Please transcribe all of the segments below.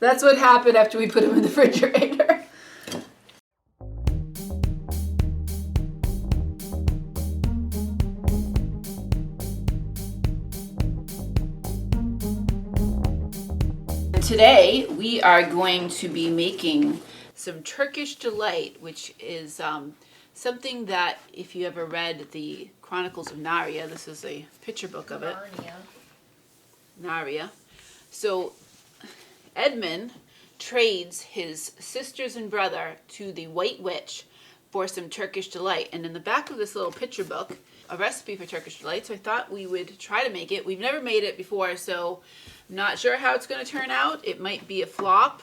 That's what happened after we put them in the refrigerator. Today we are going to be making some Turkish Delight, which is something that if you ever read the Chronicles of Narnia, this is a picture book of it. Narnia. So Edmund trades his sisters and brother to the White Witch for some Turkish Delight. And in the back of this little picture book, a recipe for Turkish Delight. So I thought we would try to make it. We've never made it before, so I'm not sure how it's going to turn out. It might be a flop,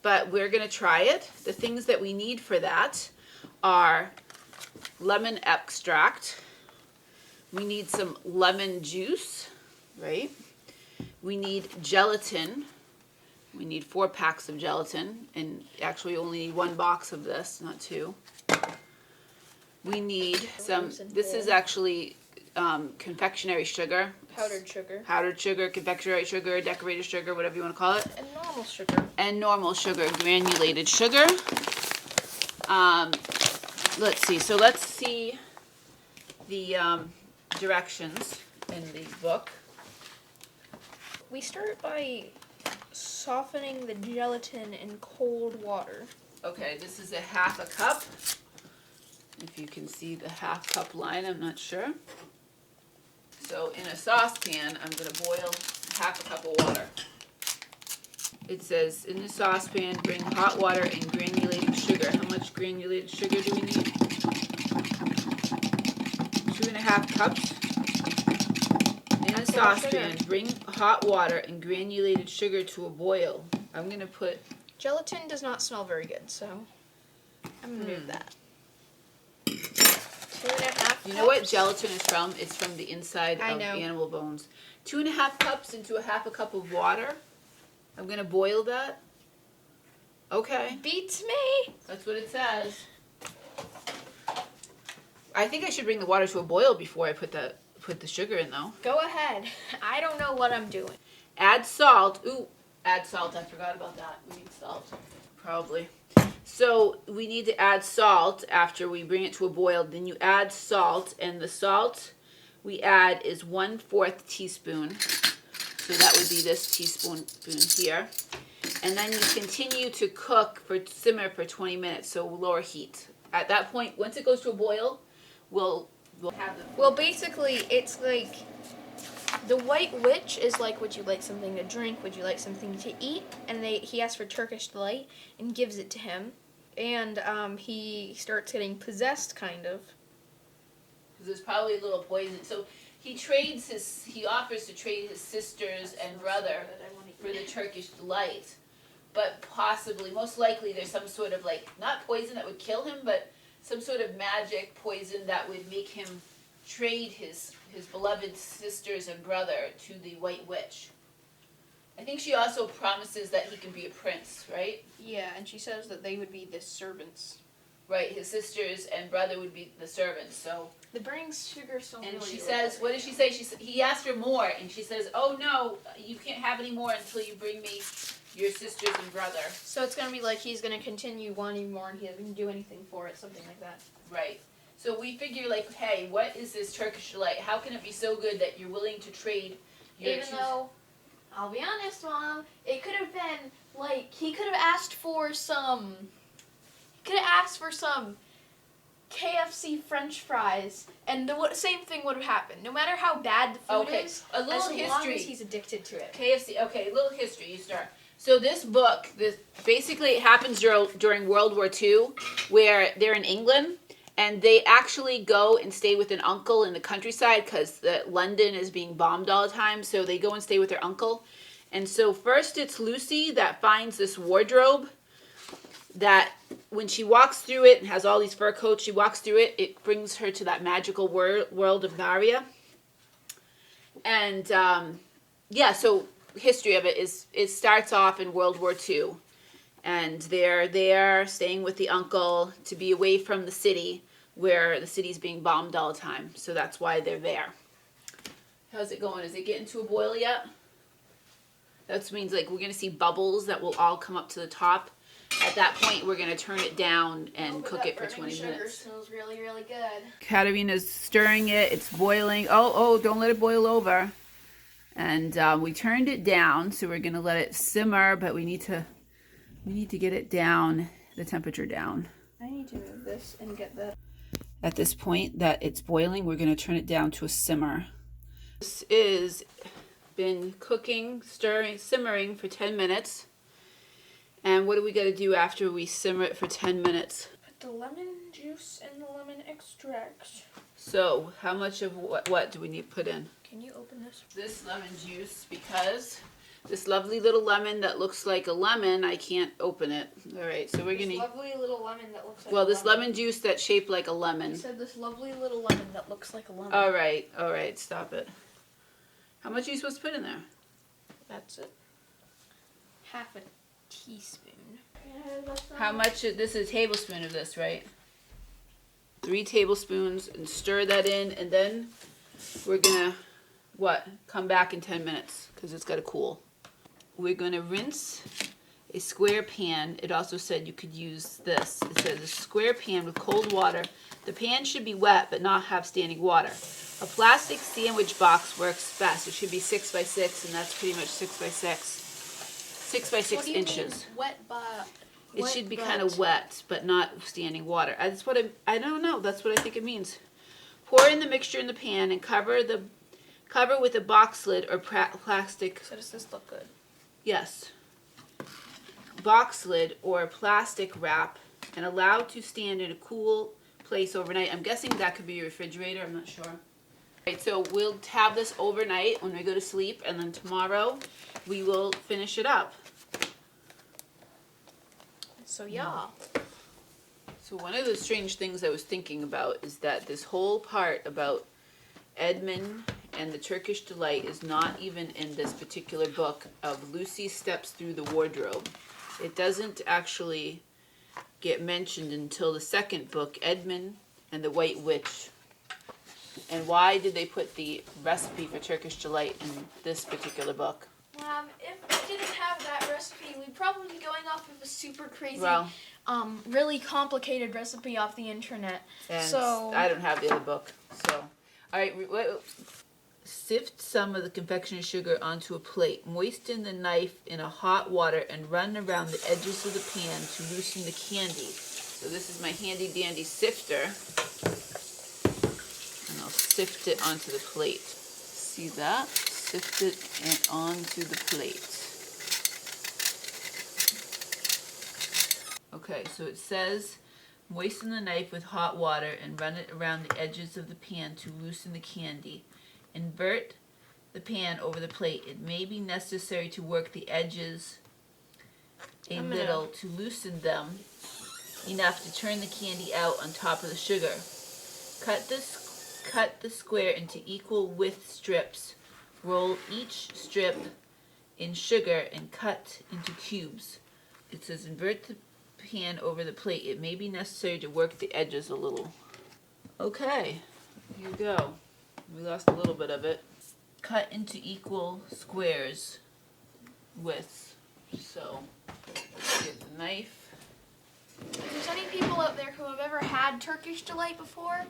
but we're going to try it. The things that we need for that are lemon extract. We need some lemon juice, right? We need gelatin. We need 4 packs of gelatin, and actually only need 1 box of this, not 2. We need some, this is actually confectionery sugar. Powdered sugar. Powdered sugar, confectionery sugar, decorated sugar, whatever you want to call it. And normal sugar. And normal sugar, granulated sugar. Let's see, so let's see the directions in the book. We start by softening the gelatin in cold water. Okay, this is a 1/2 cup. If you can see the 1/2 cup line, I'm not sure. So in a saucepan, I'm going to boil 1/2 cup of water. It says, in the saucepan, bring hot water and granulated sugar. How much granulated sugar do we need? 2.5 cups. In a saucepan, bring hot water and granulated sugar to a boil. I'm going to put... Gelatin does not smell very good, so I'm going to do that. 2.5 cups. You know what gelatin is from? It's from the inside of animal bones. 2.5 cups into a 1/2 cup of water. I'm going to boil that. Okay. Beats me. That's what it says. I think I should bring the water to a boil before I put the sugar in, though. Go ahead. I don't know what I'm doing. Add salt. Ooh, add salt. I forgot about that. We need salt. Probably. So we need to add salt after we bring it to a boil. Then you add salt, and the salt we add is 1/4 teaspoon. So that would be this teaspoon here. And then you continue to simmer for 20 minutes, so lower heat. At that point, once it goes to a boil, we'll have the... Well, basically, it's like the White Witch is like, would you like something to drink? Would you like something to eat? And he asks for Turkish Delight and gives it to him. And he starts getting possessed, kind of. Because there's probably a little poison. So he offers to trade his sisters and brother for the Turkish Delight. But possibly, most likely, there's some sort of not poison that would kill him, but some sort of magic poison that would make him trade his beloved sisters and brother to the White Witch. I think she also promises that he can be a prince, right? Yeah, and she says that they would be the servants. Right, his sisters and brother would be the servants, so... The burning sugar so And she says, what does she say? He asked her more, and she says, oh no, you can't have any more until you bring me your sisters and brother. So it's going to be like he's going to continue wanting more and he doesn't do anything for it, something like that. Right. So we figure hey, what is this Turkish Delight? How can it be so good that you're willing to trade your... Even though, I'll be honest, Mom, it could have been, he could have asked for some... KFC French fries, and the same thing would have happened. No matter how bad the food is, a little history. As long as he's addicted to it. KFC, okay, a little history, you start. So this book, basically it happens during World War II, where they're in England, and they actually go and stay with an uncle in the countryside because London is being bombed all the time, so they go and stay with their uncle. And so first it's Lucy that finds this wardrobe that when she walks through it and has all these fur coats, she walks through it, it brings her to that magical world of Narnia. And, so history of it is, it starts off in World War II. And they're there staying with the uncle to be away from the city where the city's being bombed all the time. So that's why they're there. How's it going? Is it getting to a boil yet? That means like we're going to see bubbles that will all come up to the top. At that point, we're going to turn it down and cook it for 20 sugar minutes. Smells really, really good. Katarina's stirring it. It's boiling. Oh, don't let it boil over. And we turned it down, so we're going to let it simmer, but we need to get it down, the temperature down. I need to move this and get the... At this point that it's boiling, we're going to turn it down to a simmer. This is been cooking, stirring, simmering for 10 minutes. And what do we got to do after we simmer it for 10 minutes? Put the lemon juice and the lemon extract. So, how much of what do we need to put in? Can you open this? This lemon juice, because this lovely little lemon that looks like a lemon, I can't open it. All right, so we're going to... This lovely little lemon that looks like Well, a this lemon. lemon juice that's shaped like a lemon. You said this lovely little lemon that looks like a lemon. All right, stop it. How much are you supposed to put in there? That's it. Half a teaspoon. How much? This is a tablespoon of this, right? 3 tablespoons, and stir that in, and then we're gonna, come back in 10 minutes, because it's gotta cool. We're gonna rinse a square pan. It also said you could use this. It says a square pan with cold water. The pan should be wet, but not have standing water. A plastic sandwich box works best. It should be 6 by 6, and that's pretty much 6 by 6. 6 by 6 What do you inches. mean wet It should be kind of wet, but not standing water. That's what I don't know. That's what I think it means. Pour in the mixture in the pan and cover with a box lid or plastic. So does this look good? Yes. Box lid or plastic wrap and allow to stand in a cool place overnight. I'm guessing that could be your refrigerator. I'm not sure. Right, so we'll have this overnight when we go to sleep, and then tomorrow we will finish it up. So yeah. So one of the strange things I was thinking about is that this whole part about Edmund and the Turkish Delight is not even in this particular book of Lucy's Steps Through the Wardrobe. It doesn't actually get mentioned until the second book, Edmund and the White Witch. And why did they put the recipe for Turkish Delight in this particular book? If we didn't have that recipe, we'd probably be going off of a super crazy, Well, really complicated recipe off the internet. and So I don't have the other book. So, all right, sift some of the confectionery sugar onto a plate. Moisten the knife in a hot water and run around the edges of the pan to loosen the candy. So this is my handy dandy sifter. And I'll sift it onto the plate. See that? Sift it onto the plate. Okay, so it says, moisten the knife with hot water and run it around the edges of the pan to loosen the candy. Invert the pan over the plate. It may be necessary to work the edges a little to loosen them enough to turn the candy out on top of the sugar. Cut the square into equal width strips. Roll each strip in sugar and cut into cubes. It says invert the pan over the plate. It may be necessary to work the edges a little. Okay, here we go. We lost a little bit of it. Cut into equal squares width. So, get the knife. if there's any people out there who have ever had Turkish Delight before,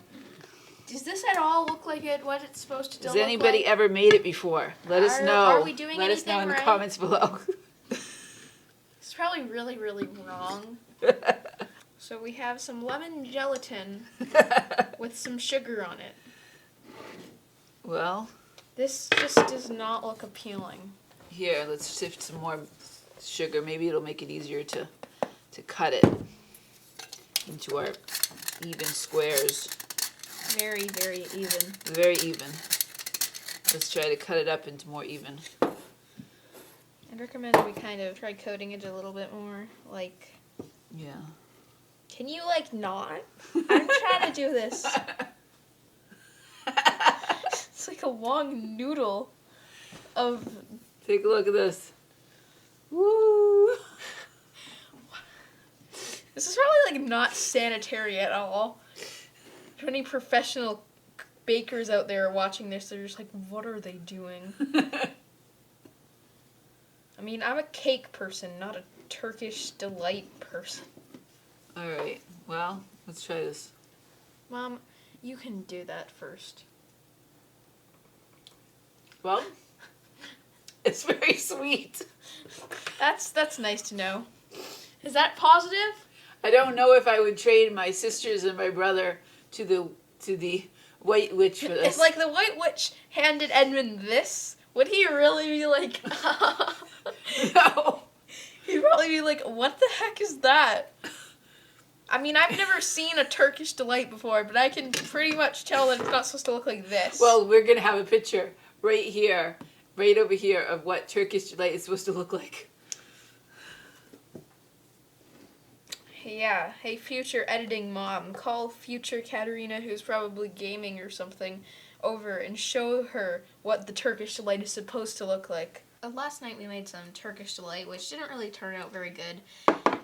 does this at all look like what it's supposed to look Has like? anybody ever made it before? Let us know. Are we doing Let us know in anything the right? comments below. It's probably really, really wrong. So we have some lemon gelatin with some sugar on it. Well, This just does not look appealing. here, let's sift some more sugar. Maybe it'll make it easier to cut it into our even squares. Very, very even. Very even. Let's try to cut it up into more even. I'd recommend we kind of try coating it a little bit more. Like, Yeah. can you, like, not? I'm trying to do this. It's like a long noodle of... Take a look at this. Woo! This is probably, like, not sanitary at all. If any professional bakers out there are watching this, they're just like, what are they doing? I mean, I'm a cake person, not a Turkish Delight person. All right. Well, let's try this. Mom, you can do that first. Well, it's very sweet. That's nice to know. Is that positive? I don't know if I would trade my sisters and my brother to the White Witch for this. It's like the White Witch handed Edmund this. Would he really be like... No. He'd probably be like, what the heck is that? I mean, I've never seen a Turkish Delight before, but I can pretty much tell that it's not supposed to look like this. Well, we're going to have a picture right here, right over here, of what Turkish Delight is supposed to look like. Yeah, hey future editing mom, call future Katerina, who's probably gaming or something, over and show her what the Turkish Delight is supposed to look like. Last night we made some Turkish Delight, which didn't really turn out very good.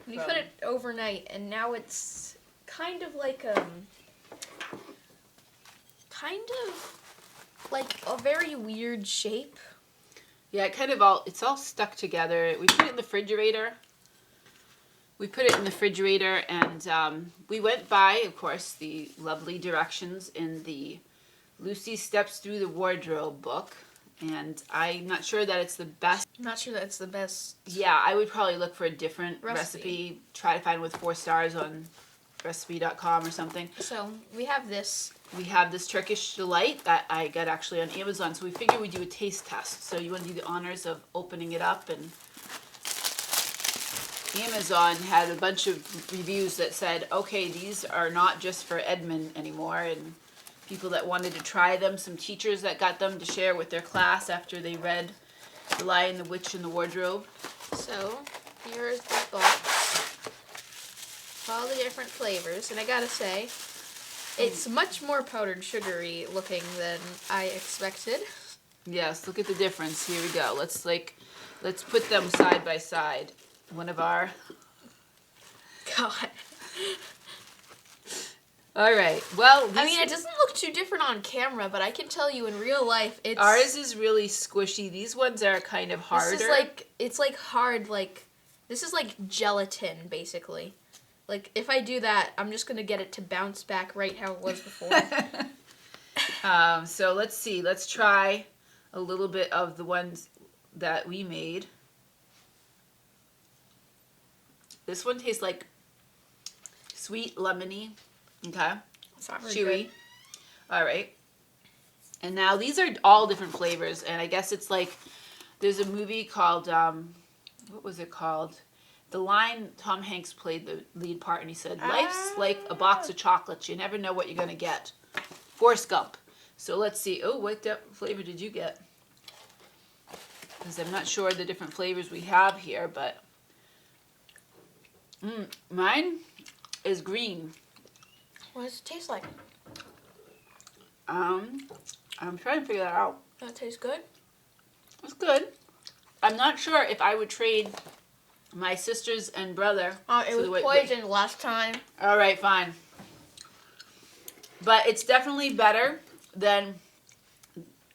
We put it overnight, and now it's kind of like a very weird shape. Yeah, it's all stuck together. We put it in the refrigerator. And we went by, of course, the lovely directions in the Lucy Steps Through the Wardrobe book. And I'm not sure that it's the best. I'm not sure that it's the best. Yeah, I would probably look for a different recipe. Try to find one with 4 stars on recipe.com or something. So we have this. We have this Turkish Delight that I got actually on Amazon. So we figured we'd do a taste test. So you want to do the honors of opening it up. And Amazon had a bunch of reviews that said, okay, these are not just for Edmund anymore. And people that wanted to try them, some teachers that got them to share with their class after they read The Lion, the Witch, and the Wardrobe. So, here's the box. All the different flavors, and I gotta say, it's much more powdered sugary looking than I expected. Yes, look at the difference. Here we go. Let's put them side by side. One of our... God. All right. Well, I mean, it doesn't look too different on camera, but I can tell you in real life, it's... Ours is really squishy. These ones are kind of harder. This is like, it's like hard, like, this is like gelatin, basically. Like, if I do that, I'm just going to get it to bounce back right how it was before. So let's see. Let's try a little bit of the ones that we made. This one tastes like sweet, lemony. Okay. It's not very chewy. good. All right. And now these are all different flavors, and I guess it's like there's a movie called what was it called? The line Tom Hanks played the lead part, and he said, "Life's like a box of chocolates. You never know what you're gonna get." Forrest Gump. So let's see. Oh, what flavor did you get? Because I'm not sure the different flavors we have here, but mine is green. What does it taste like? I'm trying to figure that out. Does it taste good? It's good. I'm not sure if I would trade my sisters and brother. It was poisoned last time. All right, fine. But it's definitely better than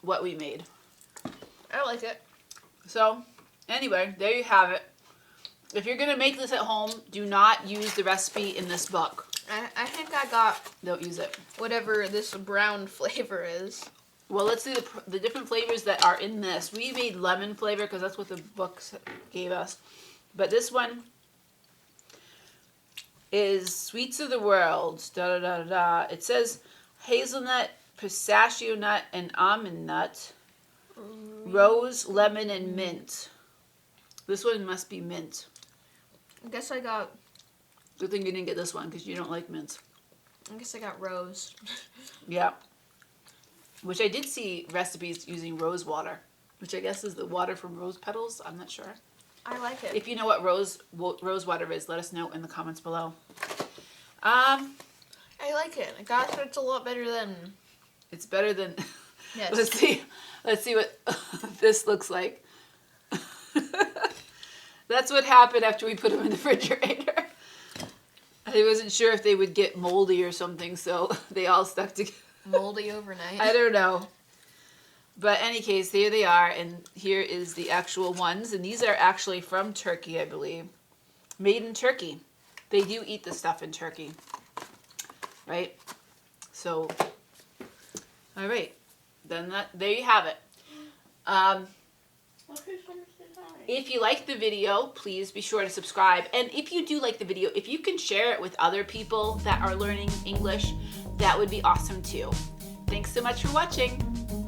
what we made. I like it. So, anyway, there you have it. If you're going to make this at home, do not use the recipe in this book. I think I got... Don't use it. Whatever this brown flavor is. Well, let's see the different flavors that are in this. We made lemon flavor because that's what the books gave us. But this one is Sweets of the World. Da, da, da, da. It says hazelnut, pistachio nut, and almond nut. Rose, lemon, and mint. This one must be mint. I guess I got... Good thing you didn't get this one because you don't like mints. I guess I got rose. Yeah. Which I did see recipes using rose water, which I guess is the water from rose petals. I'm not sure. I like it. If you know what rose water is, let us know in the comments below. I like it. I got it's a lot better than... It's better than... Yes. Let's see what this looks like. That's what happened after we put them in the refrigerator. I wasn't sure if they would get moldy or something, so they all stuck together. Moldy overnight. I don't know. But in any case, here they are, and here is the actual ones. And these are actually from Turkey, I believe. Made in Turkey. They do eat the stuff in Turkey, right? So, all right. Then there you have it. If you like the video, please be sure to subscribe. And if you do like the video, if you can share it with other people that are learning English, that would be awesome too. Thanks so much for watching.